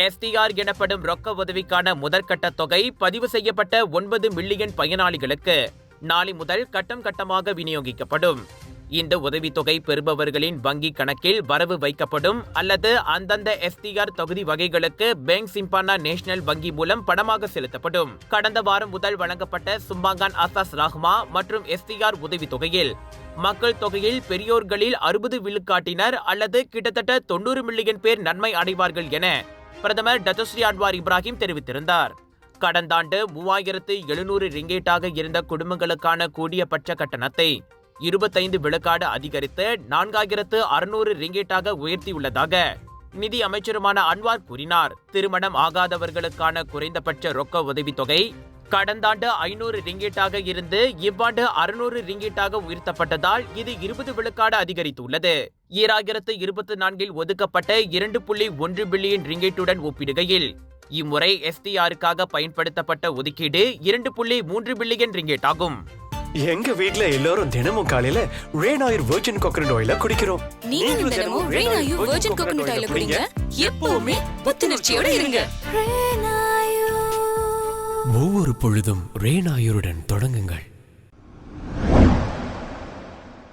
SDR எனப்படும் ரொக்க உதவிக்கான முதற்கட்ட தொகை பதிவு செய்யப்பட்ட 9 மில்லியன் பயனாளிகளுக்கு நாளை முதல் கட்டம் கட்டமாக விநியோகிக்கப்படும். இந்த உதவித்தொகை பெறுபவர்களின் வங்கி கணக்கில் வரவு வைக்கப்படும் அல்லது அந்தந்த SDR தொகுதி வகைகளுக்கு பேங்க் சிம்பானா நேஷனல் வங்கி மூலம் பணமாக செலுத்தப்படும். கடந்த வாரம் முதல் வழங்கப்பட்ட சும்பாங்கான் ஆசாஸ் ராஹ்மா மற்றும் SDR உதவித்தொகையில் மக்கள் தொகையில் பெரியோர்களில் 60 விழுக்காட்டினர் அல்லது கிட்டத்தட்ட 90 மில்லியன் பேர் நன்மை அடைவார்கள் என பிரதமர் டத்தோஸ்ரீ அன்வார் இப்ராஹிம் தெரிவித்திருந்தார். கடந்த ஆண்டு 3700 ரிங்கேட்டாக இருந்த குடும்பங்களுக்கான கூடியபட்ச கட்டணத்தை 25 விழுக்காடு அதிகரித்து 4600 ரிங்கேட்டாக உயர்த்தியுள்ளதாக நிதி அமைச்சருமான அன்வார் கூறினார். திருமணம் ஆகாதவர்களுக்கான குறைந்தபட்ச ரொக்க உதவித்தொகை கடந்த ஆண்டு 500 ரிங்கேட்டாக இருந்து இவ்வாண்டு 600 ரிங்கேட்டாக உயர்த்தப்பட்டதால் இது 20 விழுக்காடு அதிகரித்துள்ளது. 2024 ஒதுக்கப்பட்ட 2.1 பில்லியன் ரிங்கேட்டுடன் ஒப்பிடுகையில் இம்முறை SDRக்காக பயன்படுத்தப்பட்ட ஒதுக்கீடு 2.3 பில்லியன் ரிங்கேட் ஆகும். எங்க வீட்ல எல்லாரும் தினமும் காலையில ரெய்னாயூர் வெர்ஜின் கோகனட் ஆயில குடிக்கிறோம். நீங்களும் தினமும் ரெய்னாயூர் வெர்ஜின் கோகனட் ஆயில குடிங்க. எப்பவுமே புத்துணர்ச்சியோட இருங்க. ஒவ்வொரு பொழுதும் ரெய்னாயூருடன் தொடங்குங்கள்.